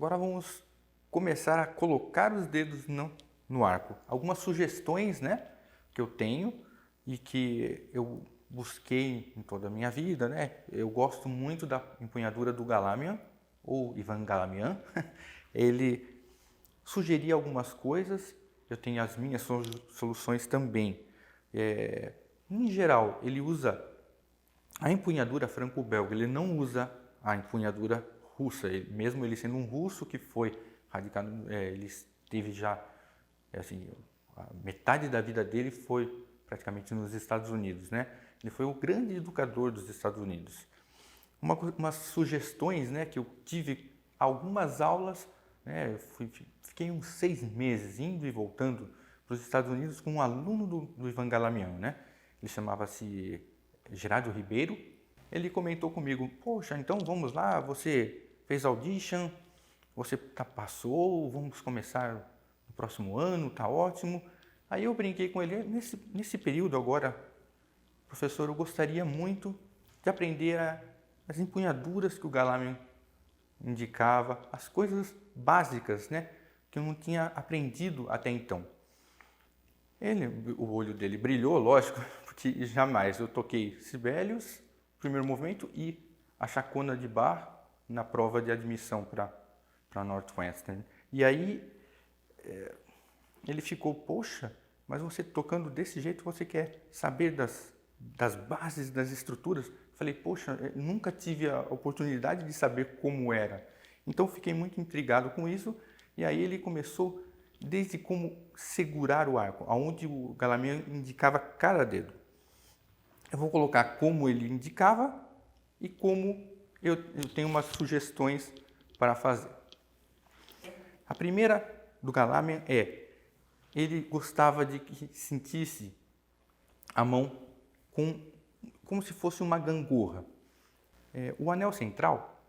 Agora vamos começar a colocar os dedos no arco. Algumas sugestões, né, que eu tenho e que eu busquei em toda a minha vida, né? Eu gosto muito da empunhadura do Galamian, ou Ivan Galamian. Ele sugeria algumas coisas, eu tenho as minhas soluções também. Em geral, ele usa a empunhadura franco-belga, ele não usa a empunhadura russa, mesmo ele sendo um russo que foi radicado, ele esteve já, assim, a metade da vida dele foi praticamente nos Estados Unidos, né? Ele foi o grande educador dos Estados Unidos. Umas sugestões, né, que eu tive algumas aulas, né, fiquei uns 6 meses indo e voltando para os Estados Unidos com um aluno do Ivan Galamian, né? Ele chamava-se Gerardo Ribeiro. Ele comentou comigo: poxa, então vamos lá, você fez audition, você passou, vamos começar no próximo ano, tá ótimo. Aí eu brinquei com ele: nesse período agora, professor, eu gostaria muito de aprender as empunhaduras que o Galamian indicava, as coisas básicas, né, que eu não tinha aprendido até então. O olho dele brilhou, lógico, porque jamais eu toquei Sibelius, primeiro movimento, e a chacona de Bach na prova de admissão para Northwestern. E aí ele ficou: poxa, mas você tocando desse jeito, você quer saber das bases, das estruturas? Falei: poxa, eu nunca tive a oportunidade de saber como era. Então fiquei muito intrigado com isso, e aí ele começou desde como segurar o arco, aonde o Galamian indicava cada dedo. Eu vou colocar como ele indicava e como eu tenho umas sugestões para fazer. A primeira do Galamian ele gostava de que sentisse a mão como se fosse uma gangorra. O anel central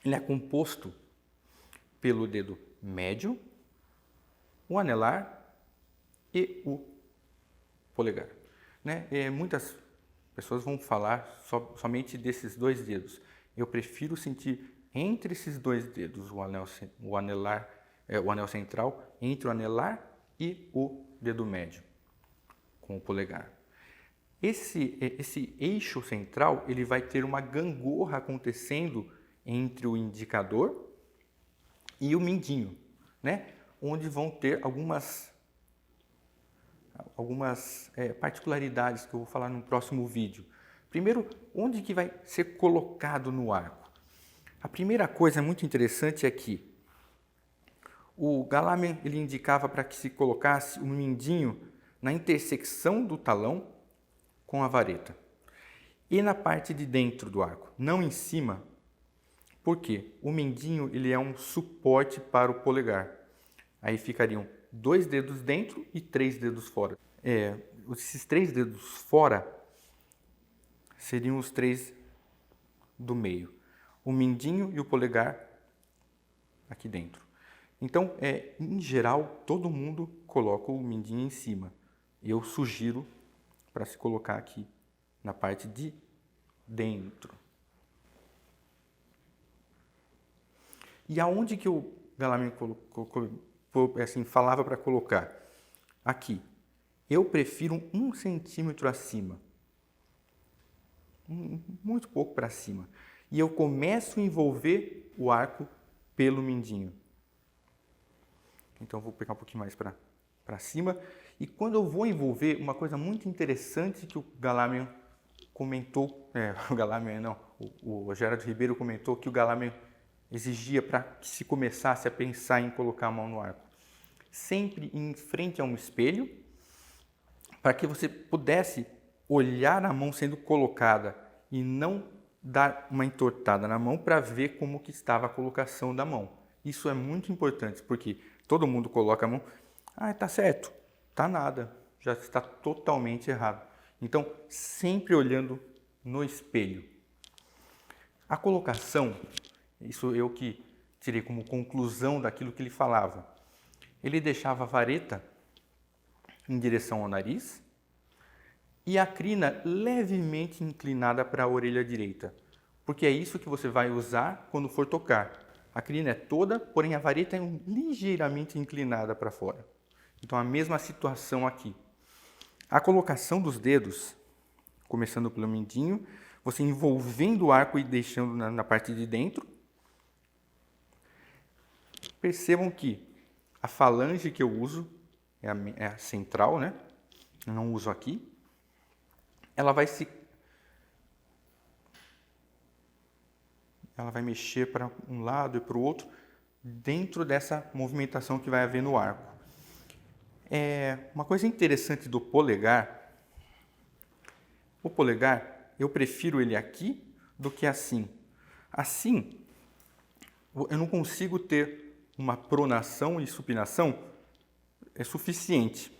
ele é composto pelo dedo médio, o anelar e o polegar, né? Muitas pessoas vão falar somente desses dois dedos. Eu prefiro sentir entre esses dois dedos o anel central, entre o anelar e o dedo médio, com o polegar. Esse eixo central ele vai ter uma gangorra acontecendo entre o indicador e o mindinho, né? Onde vão ter algumas particularidades que eu vou falar no próximo vídeo. Primeiro, onde que vai ser colocado no arco? A primeira coisa muito interessante é que o Galamian ele indicava para que se colocasse o mindinho na intersecção do talão com a vareta e na parte de dentro do arco, não em cima. Por quê? O mindinho ele é um suporte para o polegar. Aí ficariam 2 dedos dentro e 3 dedos fora. Esses 3 dedos fora seriam os 3 do meio. O mindinho e o polegar aqui dentro. Então, em geral, todo mundo coloca o mindinho em cima. Eu sugiro para se colocar aqui na parte de dentro. E aonde que o Galamian falava para colocar? Aqui. Eu prefiro 1 centímetro acima. Muito pouco para cima. E eu começo a envolver o arco pelo mindinho. Então, eu vou pegar um pouquinho mais para cima. E quando eu vou envolver, uma coisa muito interessante que o Galamian comentou, o Gerardo Ribeiro comentou que o Galamian exigia para que se começasse a pensar em colocar a mão no arco. Sempre em frente a um espelho, para que você pudesse olhar a mão sendo colocada e não dar uma entortada na mão para ver como que estava a colocação da mão. Isso é muito importante, porque todo mundo coloca a mão, tá certo, tá nada, já está totalmente errado. Então, sempre olhando no espelho. A colocação, isso eu que tirei como conclusão daquilo que ele falava. Ele deixava a vareta em direção ao nariz e a crina levemente inclinada para a orelha direita, porque é isso que você vai usar quando for tocar. A crina é toda, porém a vareta é ligeiramente inclinada para fora. Então a mesma situação aqui. A colocação dos dedos, começando pelo mindinho, você envolvendo o arco e deixando na parte de dentro. Percebam que a falange que eu uso é a central, né? Eu não uso aqui. Ela vai mexer para um lado e para o outro dentro dessa movimentação que vai haver no arco. Uma coisa interessante do polegar, o polegar eu prefiro ele aqui do que assim. Assim, eu não consigo ter uma pronação e supinação suficiente,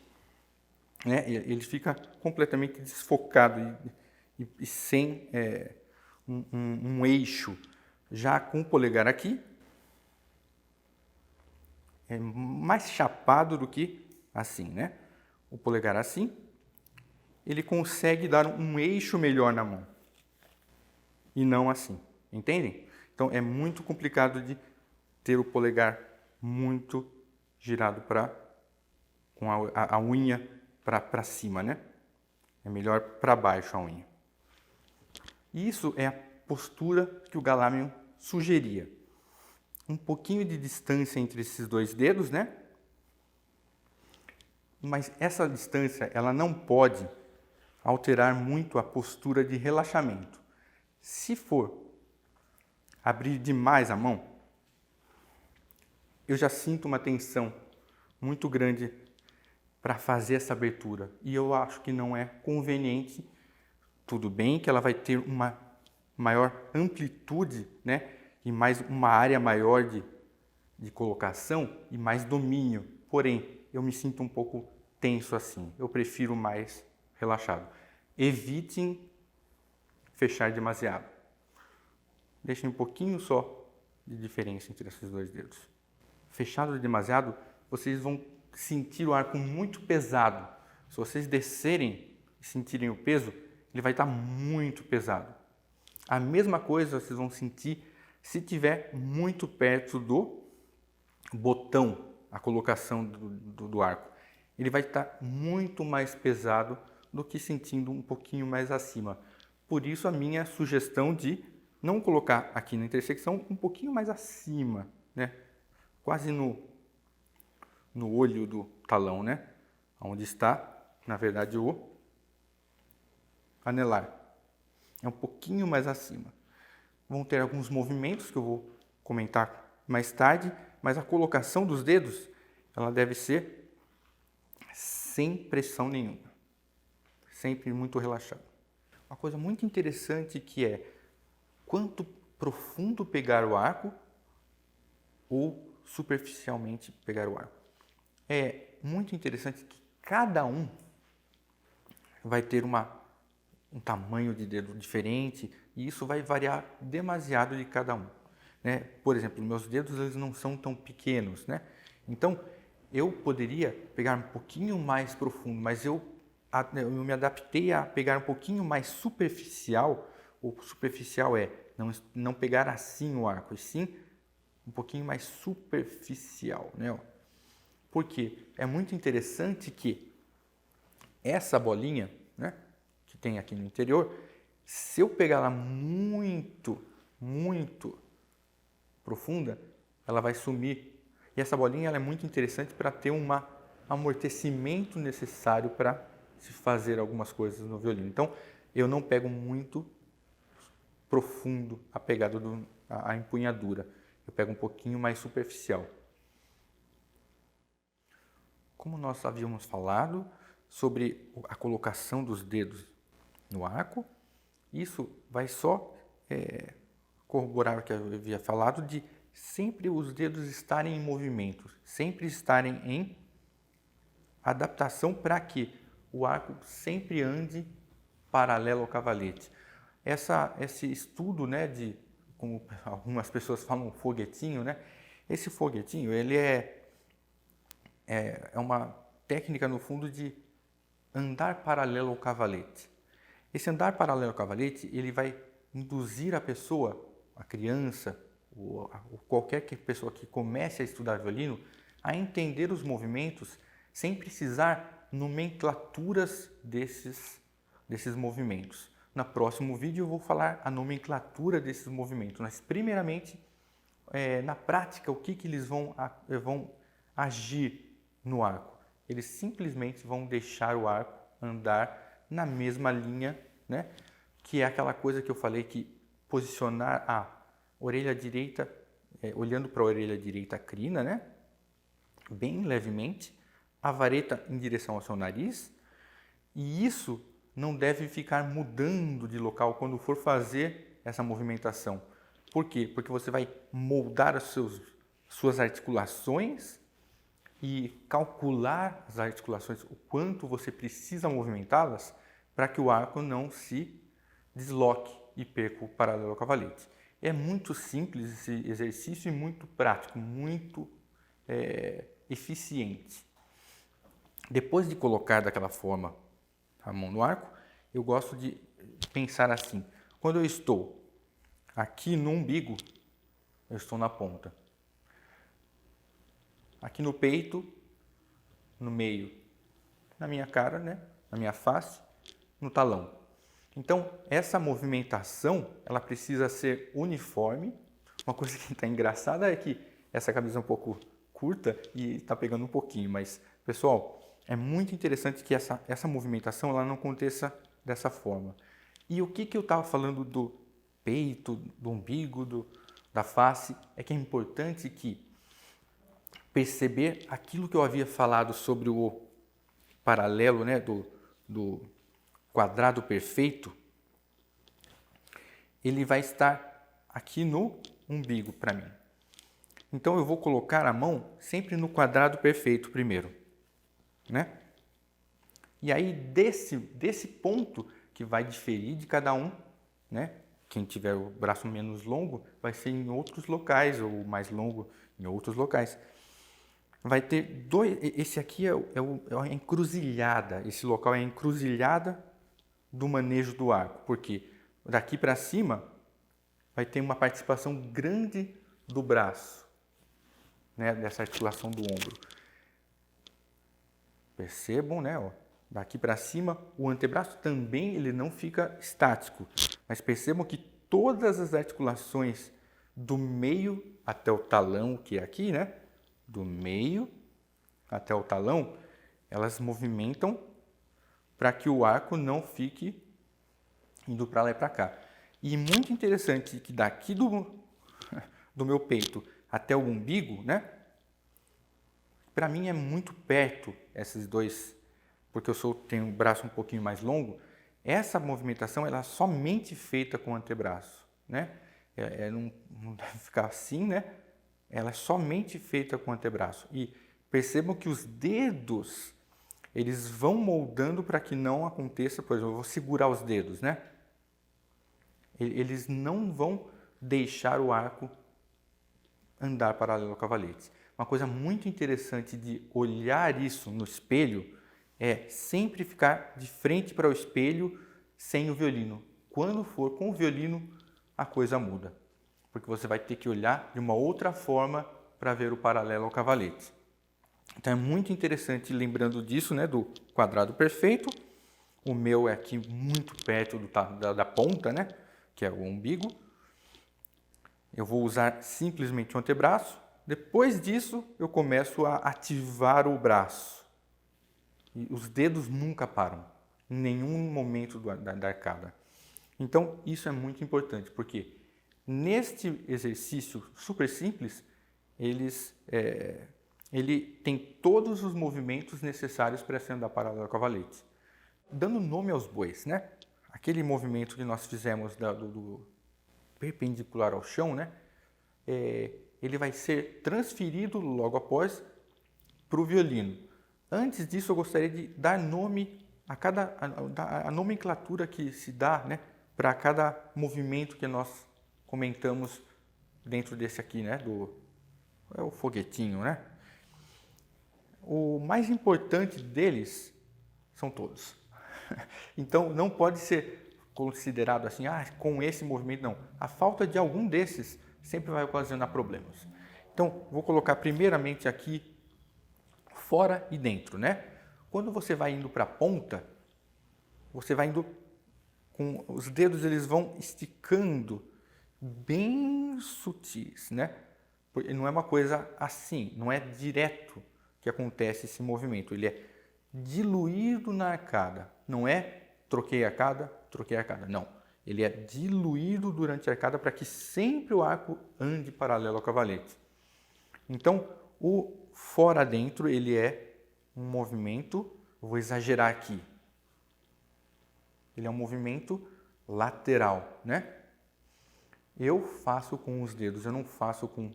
né? Ele fica completamente desfocado e sem um eixo. Já com o polegar aqui, é mais chapado do que assim, né? O polegar assim, ele consegue dar um eixo melhor na mão. E não assim, entendem? Então é muito complicado de ter o polegar muito girado com a unha para cima, né? É melhor para baixo a unha. E isso é a postura que o Galamion sugeria. Um pouquinho de distância entre esses dois dedos, né? Mas essa distância, ela não pode alterar muito a postura de relaxamento. Se for abrir demais a mão, eu já sinto uma tensão muito grande para fazer essa abertura. E eu acho que não é conveniente. Tudo bem que ela vai ter uma maior amplitude, né? E mais uma área maior de colocação e mais domínio. Porém, eu me sinto um pouco tenso assim. Eu prefiro mais relaxado. Evitem fechar demasiado. Deixem um pouquinho só de diferença entre esses dois dedos. Fechado demasiado, vocês vão sentir o arco muito pesado. Se vocês descerem e sentirem o peso, ele vai estar muito pesado. A mesma coisa vocês vão sentir se estiver muito perto do botão, a colocação do arco. Ele vai estar muito mais pesado do que sentindo um pouquinho mais acima. Por isso a minha sugestão de não colocar aqui na intersecção, um pouquinho mais acima, né? Quase no olho do talão, né? Onde está, na verdade, o anelar. É um pouquinho mais acima. Vão ter alguns movimentos que eu vou comentar mais tarde, mas a colocação dos dedos, ela deve ser sem pressão nenhuma. Sempre muito relaxado. Uma coisa muito interessante que é quanto profundo pegar o arco ou superficialmente pegar o arco. É muito interessante que cada um vai ter um tamanho de dedo diferente e isso vai variar demasiado de cada um, né? Por exemplo, meus dedos eles não são tão pequenos, né? Então, eu poderia pegar um pouquinho mais profundo, mas eu me adaptei a pegar um pouquinho mais superficial. O superficial é não pegar assim o arco, e sim um pouquinho mais superficial, né? Porque é muito interessante que essa bolinha, né, que tem aqui no interior, se eu pegar ela muito, muito profunda, ela vai sumir. E essa bolinha ela é muito interessante para ter um amortecimento necessário para se fazer algumas coisas no violino. Então, eu não pego muito profundo a pegada a empunhadura. Eu pego um pouquinho mais superficial. Como nós havíamos falado sobre a colocação dos dedos no arco, isso vai só corroborar o que eu havia falado de sempre os dedos estarem em movimento, sempre estarem em adaptação para que o arco sempre ande paralelo ao cavalete. Esse estudo, né, como algumas pessoas falam, foguetinho, né? Esse foguetinho, ele é uma técnica, no fundo, de andar paralelo ao cavalete. Esse andar paralelo ao cavalete, ele vai induzir a pessoa, a criança, qualquer pessoa que comece a estudar violino a entender os movimentos sem precisar nomenclaturas desses movimentos. No próximo vídeo eu vou falar a nomenclatura desses movimentos, mas primeiramente, na prática, o que eles vão agir no arco? Eles simplesmente vão deixar o arco andar na mesma linha, né? Que é aquela coisa que eu falei que posicionar a orelha direita, olhando para a orelha direita a crina, né? Bem levemente, a vareta em direção ao seu nariz, e isso não deve ficar mudando de local quando for fazer essa movimentação. Por quê? Porque você vai moldar as suas articulações e calcular as articulações, o quanto você precisa movimentá-las para que o arco não se desloque e perca o paralelo ao cavalete. É muito simples esse exercício e muito prático, muito eficiente. Depois de colocar daquela forma a mão no arco, eu gosto de pensar assim: quando eu estou aqui no umbigo, eu estou na ponta. Aqui no peito, no meio, na minha cara, né? Na minha face, no talão. Então, essa movimentação, ela precisa ser uniforme. Uma coisa que está engraçada é que essa camisa é um pouco curta e está pegando um pouquinho, mas, pessoal, é muito interessante que essa movimentação ela não aconteça dessa forma. E o que eu estava falando do peito, do umbigo, da face, é que é importante que perceber aquilo que eu havia falado sobre o paralelo, né, do quadrado perfeito, ele vai estar aqui no umbigo para mim. Então eu vou colocar a mão sempre no quadrado perfeito primeiro, né? E aí desse ponto que vai diferir de cada um, né? Quem tiver o braço menos longo vai ser em outros locais, ou mais longo em outros locais. Vai ter dois. Esse aqui é a encruzilhada. Esse local é a encruzilhada do manejo do arco, porque daqui para cima vai ter uma participação grande do braço, né? Dessa articulação do ombro. Percebam, né? Ó, daqui para cima, o antebraço também ele não fica estático, mas percebam que todas as articulações do meio até o talão, que é aqui, né? Do meio até o talão, elas movimentam para que o arco não fique indo para lá e para cá. E muito interessante que daqui do meu peito até o umbigo, né? Para mim é muito perto esses dois, porque tenho o braço um pouquinho mais longo. Essa movimentação ela é somente feita com o antebraço, né? Não deve ficar assim, né? Ela é somente feita com o antebraço. E percebam que os dedos, eles vão moldando para que não aconteça, por exemplo, eu vou segurar os dedos, né? Eles não vão deixar o arco andar paralelo ao cavalete. Uma coisa muito interessante de olhar isso no espelho é sempre ficar de frente para o espelho sem o violino. Quando for com o violino, a coisa muda, porque você vai ter que olhar de uma outra forma para ver o paralelo ao cavalete. Então é muito interessante, lembrando disso, né, do quadrado perfeito. O meu é aqui muito perto da ponta, né, que é o umbigo. Eu vou usar simplesmente o antebraço. Depois disso, eu começo a ativar o braço. E os dedos nunca param, em nenhum momento da arcada. Então, isso é muito importante, porque neste exercício super simples, ele tem todos os movimentos necessários para se andar paralelo ao cavalete. Dando nome aos bois, né? Aquele movimento que nós fizemos do perpendicular ao chão, né? Ele vai ser transferido logo após para o violino. Antes disso, eu gostaria de dar nome a nomenclatura que se dá, né, para cada movimento que nós comentamos dentro desse aqui, né, é o foguetinho, né? O mais importante deles são todos. Então, não pode ser considerado assim, com esse movimento, não. A falta de algum desses sempre vai ocasionar problemas. Então, vou colocar primeiramente aqui fora e dentro, né? Quando você vai indo para a ponta, você vai indo com os dedos, eles vão esticando bem sutis, né? Não é uma coisa assim, não é direto que acontece esse movimento, ele é diluído na arcada, não é troquei a arcada, não. Ele é diluído durante a arcada para que sempre o arco ande paralelo ao cavalete. Então, o fora dentro, ele é um movimento, eu vou exagerar aqui, ele é um movimento lateral, né? Eu faço com os dedos, eu não faço com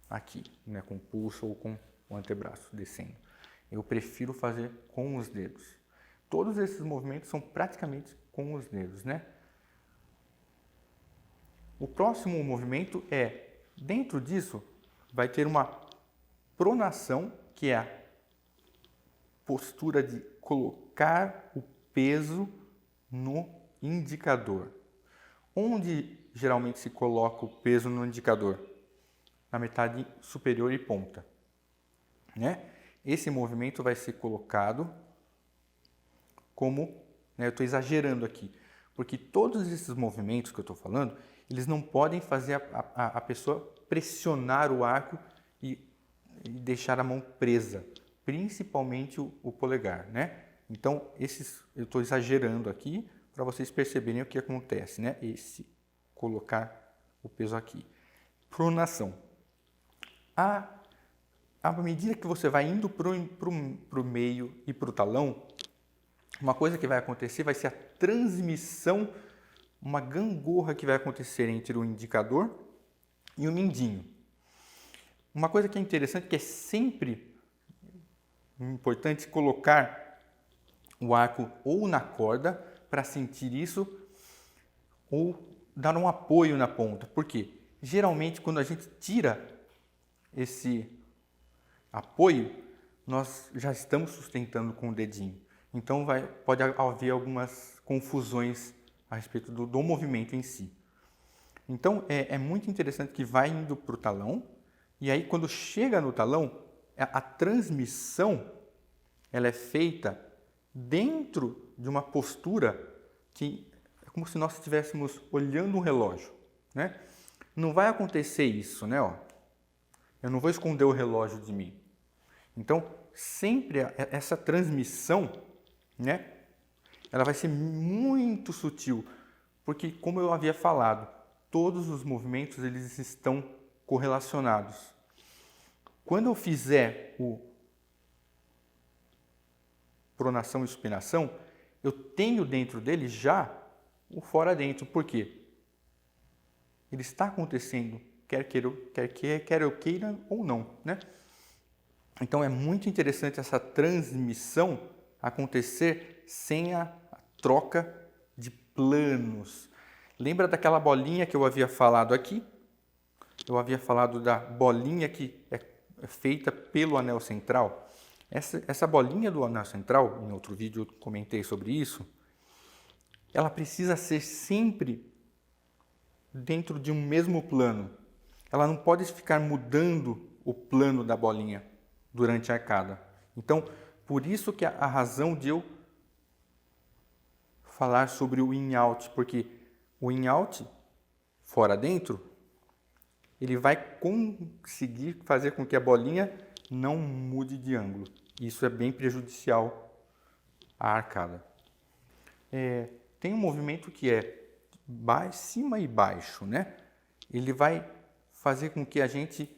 aqui, né? Com o pulso ou com o antebraço descendo. Eu prefiro fazer com os dedos. Todos esses movimentos são praticamente com os dedos, né? O próximo movimento é, dentro disso, vai ter uma pronação, que é a postura de colocar o peso no indicador. Onde geralmente se coloca o peso no indicador? Na metade superior e ponta, né? Esse movimento vai ser colocado como, né, eu estou exagerando aqui, porque todos esses movimentos que eu estou falando, eles não podem fazer a pessoa pressionar o arco e deixar a mão presa, principalmente o polegar, né? Então, eu estou exagerando aqui para vocês perceberem o que acontece, né? Esse colocar o peso aqui. Pronação. À medida que você vai indo para o meio e para o talão, uma coisa que vai acontecer vai ser a transmissão, uma gangorra que vai acontecer entre o indicador e o mindinho. Uma coisa que é interessante, que é sempre importante colocar o arco ou na corda para sentir isso, ou dar um apoio na ponta. Por quê? Geralmente, quando a gente tira esse apoio, nós já estamos sustentando com o dedinho. Então, pode haver algumas confusões a respeito do movimento em si. Então, é muito interessante que vai indo para o talão, e aí quando chega no talão, a transmissão ela é feita dentro de uma postura que é como se nós estivéssemos olhando um relógio, né? Não vai acontecer isso, né? Ó, eu não vou esconder o relógio de mim. Então, sempre essa transmissão, né? Ela vai ser muito sutil, porque como eu havia falado, todos os movimentos eles estão correlacionados. Quando eu fizer o pronação e supinação, eu tenho dentro dele já o fora dentro. Por quê? Ele está acontecendo, quer eu queira ou não, né? Então é muito interessante essa transmissão acontecer sem a troca de planos. Lembra daquela bolinha que eu havia falado aqui? Eu havia falado da bolinha que é feita pelo anel central. Essa bolinha do anel central, em outro vídeo eu comentei sobre isso, ela precisa ser sempre dentro de um mesmo plano. Ela não pode ficar mudando o plano da bolinha durante a arcada. Então, por isso que a razão de eu falar sobre o in-out, porque o in-out, fora dentro, ele vai conseguir fazer com que a bolinha não mude de ângulo. Isso é bem prejudicial à arcada. Tem um movimento que é cima e baixo, né? Ele vai fazer com que a gente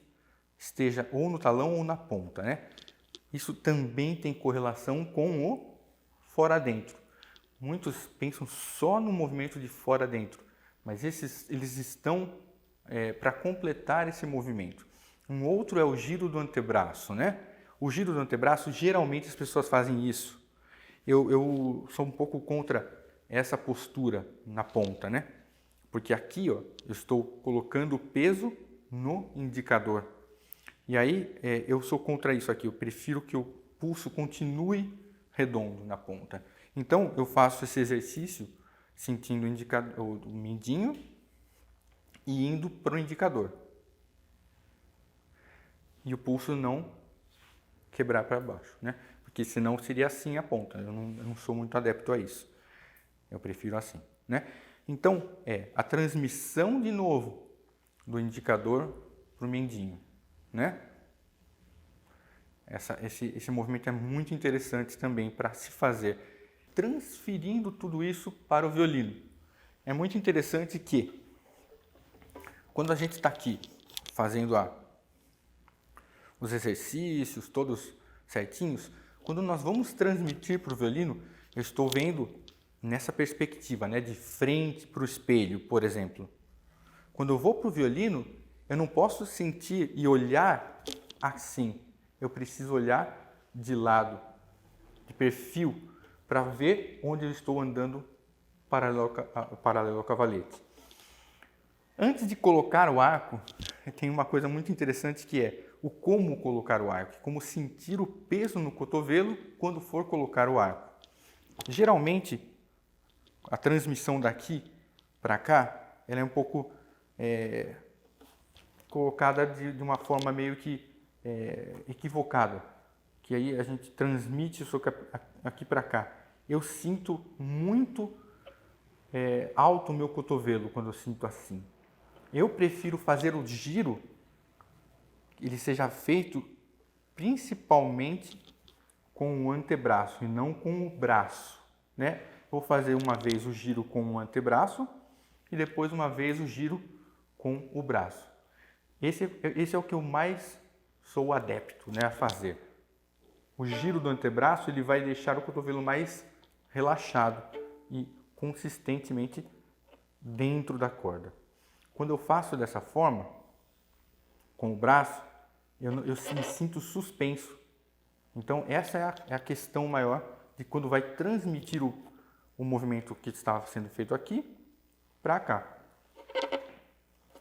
esteja ou no talão ou na ponta, né? Isso também tem correlação com o fora dentro. Muitos pensam só no movimento de fora dentro, mas eles estão para completar esse movimento. Um outro é o giro do antebraço, né? O giro do antebraço, geralmente as pessoas fazem isso. Eu sou um pouco contra essa postura na ponta, né? Porque aqui, ó, eu estou colocando o peso no indicador. E aí, eu sou contra isso aqui. Eu prefiro que o pulso continue redondo na ponta. Então, eu faço esse exercício sentindo o mindinho e indo para o indicador. E o pulso não quebrar para baixo, né? Porque senão seria assim a ponta. Eu não sou muito adepto a isso. Eu prefiro assim, né? Então, a transmissão de novo do indicador para o mindinho, né? Esse movimento é muito interessante também para se fazer, transferindo tudo isso para o violino. É muito interessante que, quando a gente está aqui fazendo os exercícios todos certinhos, quando nós vamos transmitir para o violino, eu estou vendo nessa perspectiva, né, de frente para o espelho, por exemplo. Quando eu vou para o violino, eu não posso sentir e olhar assim. Eu preciso olhar de lado, de perfil, para ver onde eu estou andando paralelo ao cavalete. Antes de colocar o arco, tem uma coisa muito interessante que é o como colocar o arco, como sentir o peso no cotovelo quando for colocar o arco. Geralmente, a transmissão daqui para cá, ela é um pouco colocada de uma forma meio que equivocada, que aí a gente transmite isso aqui para cá. Eu sinto muito alto o meu cotovelo quando eu sinto assim. Eu prefiro fazer o giro, ele seja feito principalmente com o antebraço e não com o braço, né? Vou fazer uma vez o giro com o antebraço e depois uma vez o giro com o braço. Esse é o que eu mais sou adepto, né, a fazer. O giro do antebraço ele vai deixar o cotovelo mais relaxado e consistentemente dentro da corda. Quando eu faço dessa forma, com o braço, eu me sinto suspenso. Então essa é a questão maior de quando vai transmitir o movimento que estava sendo feito aqui para cá,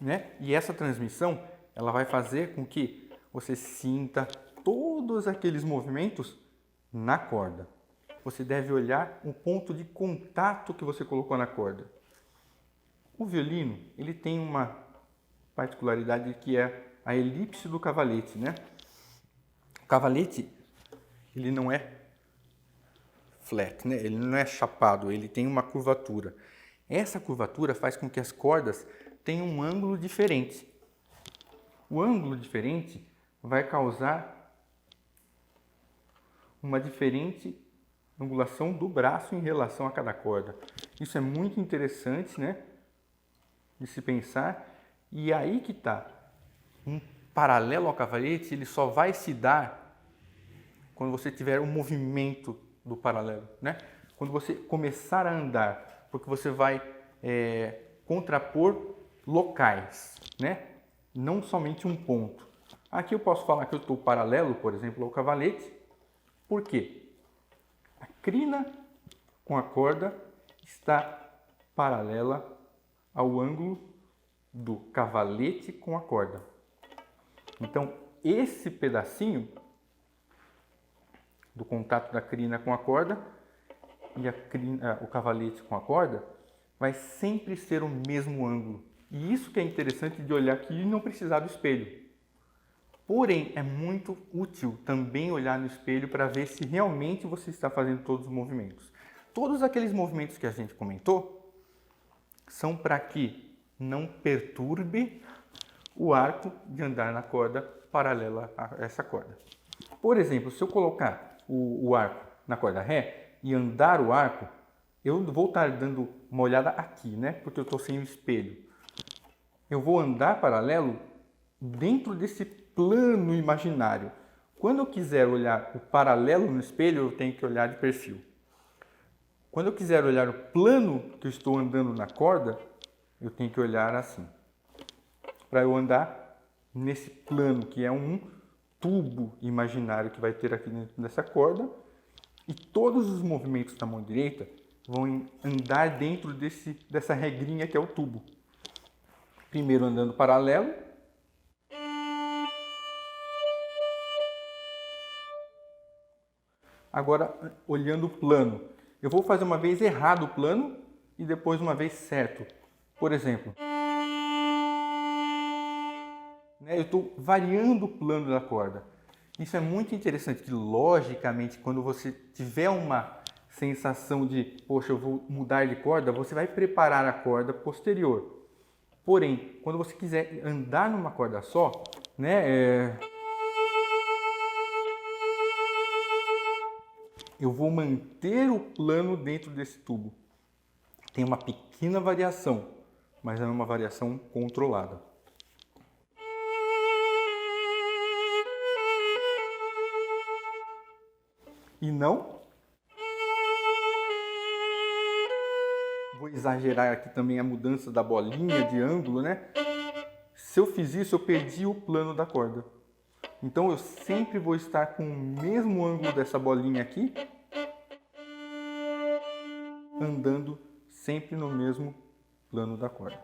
né? E essa transmissão ela vai fazer com que você sinta todos aqueles movimentos na corda. Você deve olhar o ponto de contato que você colocou na corda. O violino ele tem uma particularidade que é a elipse do cavalete, né? O cavalete ele não é flat, né? Ele não é chapado, ele tem uma curvatura. Essa curvatura faz com que as cordas tenham um ângulo diferente. O ângulo diferente vai causar uma diferente angulação do braço em relação a cada corda. Isso é muito interessante, né, de se pensar. E aí que está. Um paralelo ao cavalete, ele só vai se dar quando você tiver um movimento do paralelo, né? Quando você começar a andar, porque você vai contrapor locais, né? Não somente um ponto. Aqui eu posso falar que eu estou paralelo, por exemplo, ao cavalete. Por quê? A crina com a corda está paralela ao ângulo do cavalete com a corda. Então, esse pedacinho do contato da crina com a corda e o cavalete com a corda vai sempre ser o mesmo ângulo. E isso que é interessante de olhar aqui e não precisar do espelho. Porém, é muito útil também olhar no espelho para ver se realmente você está fazendo todos os movimentos. Todos aqueles movimentos que a gente comentou são para que não perturbe o arco de andar na corda paralela a essa corda. Por exemplo, se eu colocar o arco na corda Ré e andar o arco, eu vou estar dando uma olhada aqui, né? Porque eu estou sem o espelho. Eu vou andar paralelo dentro desse plano imaginário. Quando eu quiser olhar o paralelo no espelho, eu tenho que olhar de perfil. Quando eu quiser olhar o plano que eu estou andando na corda, eu tenho que olhar assim. Para eu andar nesse plano, que é um tubo imaginário que vai ter aqui dentro dessa corda. E todos os movimentos da mão direita vão andar dentro dessa regrinha que é o tubo. Primeiro andando paralelo. Agora olhando o plano. Eu vou fazer uma vez errado o plano e depois uma vez certo. Por exemplo. né? Eu estou variando o plano da corda. Isso é muito interessante, que logicamente, quando você tiver uma sensação de, poxa, eu vou mudar de corda, você vai preparar a corda posterior. Porém, quando você quiser andar numa corda só, né, eu vou manter o plano dentro desse tubo. Tem uma pequena variação, mas é uma variação controlada. E não vou exagerar aqui também a mudança da bolinha de ângulo, né? Se eu fiz isso, eu perdi o plano da corda. Então eu sempre vou estar com o mesmo ângulo dessa bolinha aqui, andando sempre no mesmo plano da corda.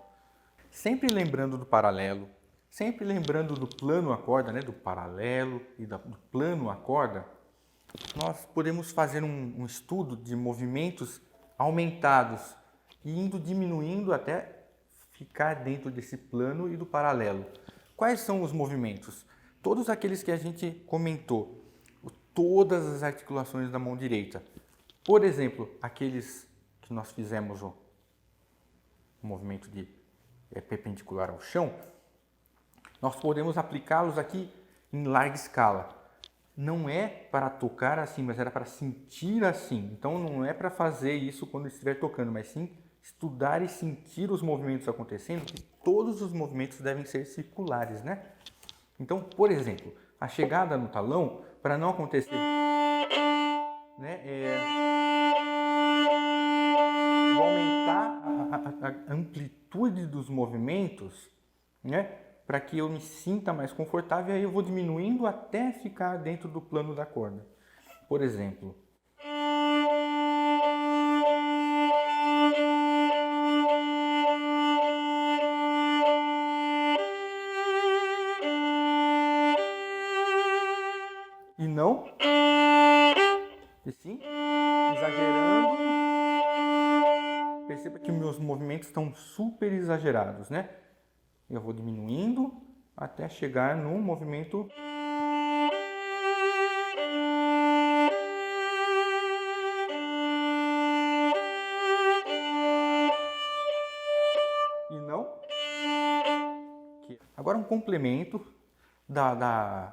Sempre lembrando do paralelo, sempre lembrando do plano a corda, né? Do paralelo e do plano a corda, nós podemos fazer um estudo de movimentos aumentados e indo diminuindo até ficar dentro desse plano e do paralelo. Quais são os movimentos? Todos aqueles que a gente comentou, todas as articulações da mão direita. Por exemplo, aqueles que nós fizemos o movimento de perpendicular ao chão, nós podemos aplicá-los aqui em larga escala. Não é para tocar assim, mas era para sentir assim. Então não é para fazer isso quando estiver tocando, mas sim estudar e sentir os movimentos acontecendo, que todos os movimentos devem ser circulares, né? Então, por exemplo, a chegada no talão, para não acontecer, né, vou aumentar a amplitude dos movimentos, né, para que eu me sinta mais confortável, e aí eu vou diminuindo até ficar dentro do plano da corda. Por exemplo, e não, e sim, exagerando. Perceba que meus movimentos estão super exagerados, né? Eu vou diminuindo até chegar no movimento. E não. Agora um complemento da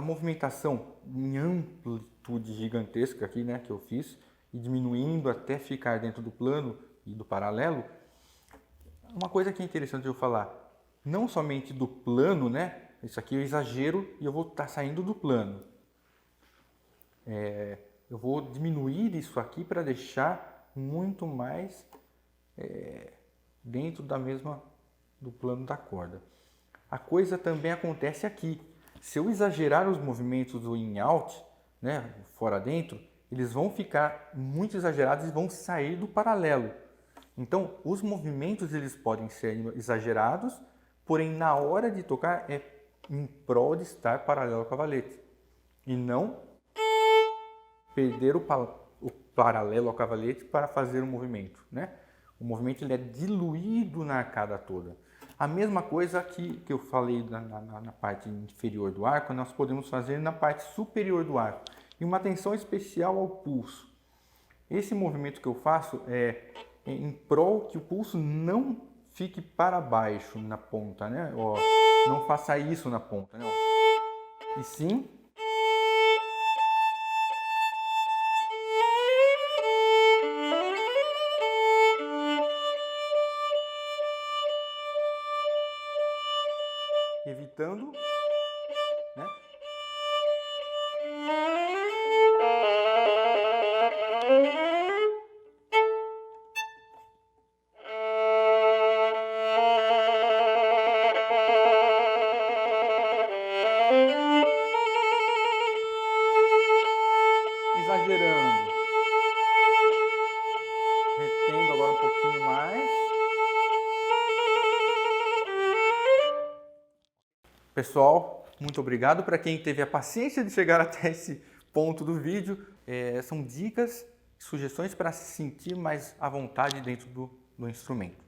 movimentação em amplitude gigantesca aqui, né, que eu fiz, e diminuindo até ficar dentro do plano e do paralelo. Uma coisa que é interessante eu falar, não somente do plano, né? Isso aqui é exagero e eu vou estar saindo do plano. Eu vou diminuir isso aqui para deixar muito mais dentro do plano da corda. A coisa também acontece aqui. Se eu exagerar os movimentos do in-out, né, fora dentro, eles vão ficar muito exagerados e vão sair do paralelo. Então, os movimentos eles podem ser exagerados, porém na hora de tocar é em prol de estar paralelo ao cavalete e não perder o paralelo ao cavalete para fazer o movimento, né? O movimento ele é diluído na arcada toda. A mesma coisa que eu falei na parte inferior do arco, nós podemos fazer na parte superior do arco. E uma atenção especial ao pulso. Esse movimento que eu faço é em prol que o pulso não fique para baixo na ponta, né? Ó, não faça isso na ponta, né? Ó. E sim, evitando, né? Exagerando. Retendo agora um pouquinho mais. Pessoal, muito obrigado para quem teve a paciência de chegar até esse ponto do vídeo. São dicas, sugestões para se sentir mais à vontade dentro do instrumento.